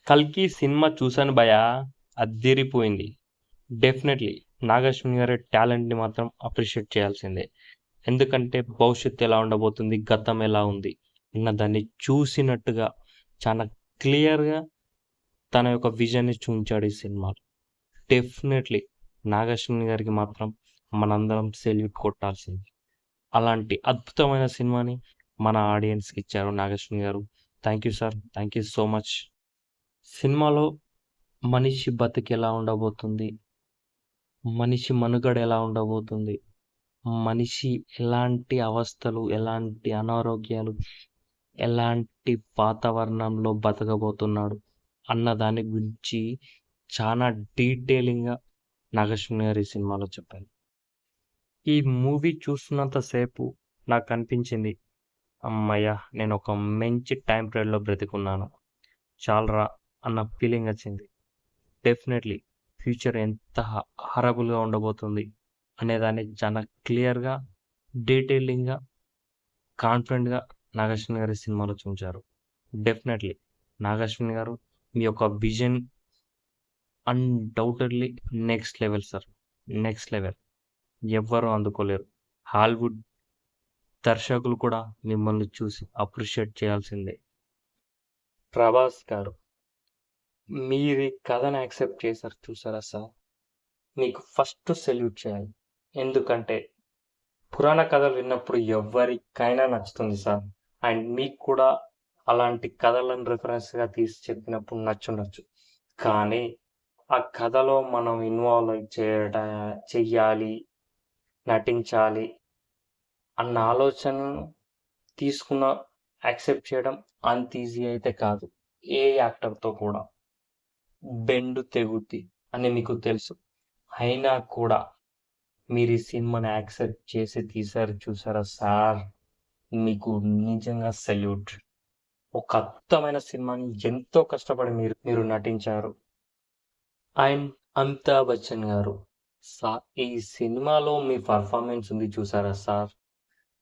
కల్కి సినిమా చూసాను భయ్యా, అద్దిరిపోయింది. డెఫినెట్లీ నాగార్జున గారి టాలెంట్ని మాత్రం అప్రిషియేట్ చేయాల్సిందే. ఎందుకంటే భవిష్యత్తు ఎలా ఉండబోతుంది, గతం ఎలా ఉంది అన్న దాన్ని చూసినట్టుగా చాలా క్లియర్గా తన యొక్క విజన్ని చూపించాడు ఈ సినిమాలో. డెఫినెట్లీ నాగార్జున గారికి మాత్రం మనందరం సెల్యూట్ కొట్టాల్సింది. అలాంటి అద్భుతమైన సినిమాని మన ఆడియన్స్కి ఇచ్చారు నాగార్జున గారు. Thank you sir, thank you so much. సినిమాలో మనిషి బతికి ఎలా ఉండబోతుంది, మనిషి మనుగడ ఎలా ఉండబోతుంది, మనిషి ఎలాంటి అవస్థలు, ఎలాంటి అనారోగ్యాలు, ఎలాంటి వాతావరణంలో బతకబోతున్నాడు అన్న దాని గురించి చాలా డీటెయిలింగ్గా నాగార్జున గారు ఈ సినిమాలో చెప్పారు. ఈ మూవీ చూస్తున్నంతసేపు నాకు అనిపించింది, అమ్మయ్య నేను ఒక మంచి టైం పీరియడ్లో బ్రతికున్నాను, చాలరా అన్న ఫీలింగ్ వచ్చింది. డెఫినెట్లీ ఫ్యూచర్ ఎంత హారబుల్గా ఉండబోతుంది అనేదాన్ని చాలా క్లియర్గా, డీటెయిలింగ్గా, కాన్ఫిడెంట్గా నాగార్జున గారి సినిమాలో చూపించారు. డెఫినెట్లీ నాగార్జున గారు మీ యొక్క vision undoubtedly next level sir, next level. ఎవ్వరూ అందుకోలేరు. హాలీవుడ్ దర్శకులు కూడా మిమ్మల్ని చూసి అప్రిషియేట్ చేయాల్సిందే. ప్రభాస్ గారు, మీరు ఈ కథను యాక్సెప్ట్ చేశారు చూసారా సార్, మీకు ఫస్ట్ సెల్యూట్ చేయాలి. ఎందుకంటే పురాణ కథలు విన్నప్పుడు ఎవరికైనా నచ్చుతుంది సార్. అండ్ మీకు కూడా అలాంటి కథలను రిఫరెన్స్గా తీసి చెప్పినప్పుడు నచ్చుండొచ్చు. కానీ ఆ కథలో మనం ఇన్వాల్వ్ చెయ్యాలి, నటించాలి అన్న ఆలోచనను తీసుకున్న యాక్సెప్ట్ చేయడం అంత ఈజీ అయితే కాదు. ఏ యాక్టర్తో కూడా బెండు తెగుద్ది అని మీకు తెలుసు. అయినా కూడా మీరు ఈ సినిమాని యాక్సెప్ట్ చేసి తీశారు చూసారా సార్, మీకు నిజంగా సెల్యూట్. ఒక అద్భుతమైన సినిమాని ఎంతో కష్టపడి మీరు నటించారు. అండ్ అమితాబ్ బచ్చన్ గారు, ఈ సినిమాలో మీ పర్ఫార్మెన్స్ ఉంది చూసారా సార్,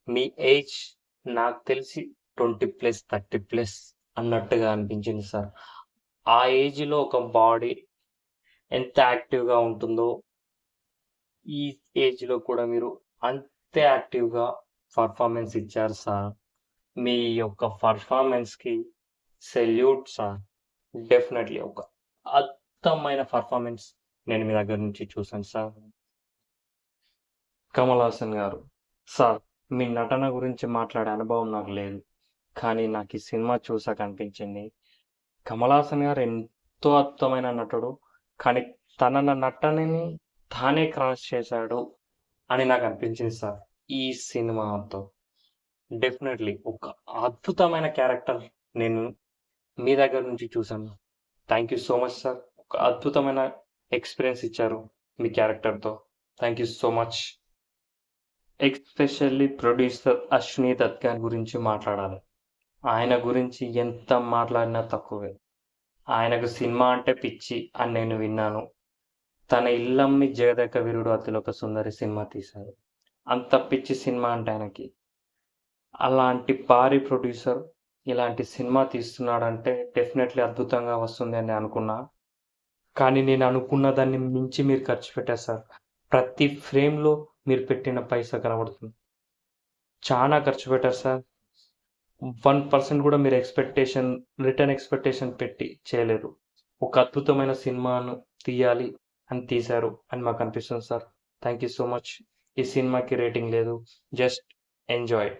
మీ ఏజ్ నాకు తెలిసి 20+, 30+ అన్నట్టుగా అనిపించింది సార్. ఆ ఏజ్లో ఒక బాడీ ఎంత యాక్టివ్గా ఉంటుందో ఈ ఏజ్లో కూడా మీరు అంతే యాక్టివ్గా పర్ఫార్మెన్స్ ఇచ్చారు సార్. మీ యొక్క పర్ఫార్మెన్స్కి సెల్యూట్ సార్. డెఫినెట్లీ ఒక అద్భుతమైన పర్ఫార్మెన్స్ నేను మీ దగ్గర నుంచి చూశాను సార్. కమల్ హాసన్ గారు, సార్ మీ నటన గురించి మాట్లాడే అనుభవం నాకు లేదు, కానీ నాకు ఈ సినిమా చూసాక అనిపించింది కమల్ హాసన్ గారు ఎంతో అద్భుతమైన నటుడు, కానీ తన నటనని తానే క్రాస్ చేశాడు అని నాకు అనిపించింది సార్ ఈ సినిమాతో. డెఫినెట్లీ ఒక అద్భుతమైన క్యారెక్టర్ నేను మీ దగ్గర నుంచి చూశాను. Thank you so much sir. ఒక అద్భుతమైన ఎక్స్పీరియన్స్ ఇచ్చారు మీ క్యారెక్టర్తో. Thank you so much. Especially producer Ashwini Dutt గారి గురించి మాట్లాడాలి. ఆయన గురించి ఎంత మాట్లాడినా తక్కువే. ఆయనకు సినిమా అంటే పిచ్చి అని నేను విన్నాను. తన ఇల్లమ్మి జగదేక వీరుడు అతిలోక సుందరి సినిమా తీశారు. అంత పిచ్చి సినిమా అంటే ఆయనకి. అలాంటి భారీ ప్రొడ్యూసర్ ఇలాంటి సినిమా తీస్తున్నాడంటే డెఫినెట్లీ అద్భుతంగా వస్తుంది అని అనుకున్నా. కానీ నేను అనుకున్న దాన్ని మించి మీరు ఖర్చు పెట్టారు సార్. ప్రతి ఫ్రేమ్లో మీరు పెట్టిన పైసా కనబడుతుంది. చాలా ఖర్చు పెట్టారు సార్. 1% కూడా మీరు రిటర్న్ ఎక్స్పెక్టేషన్ పెట్టి చేయలేరు. ఒక అద్భుతమైన సినిమాను తీయాలి అని తీశారు అని మాకు అనిపిస్తుంది sir. Thank you so much. ఈ సినిమాకి రేటింగ్ లేదు, జస్ట్ ఎంజాయ్.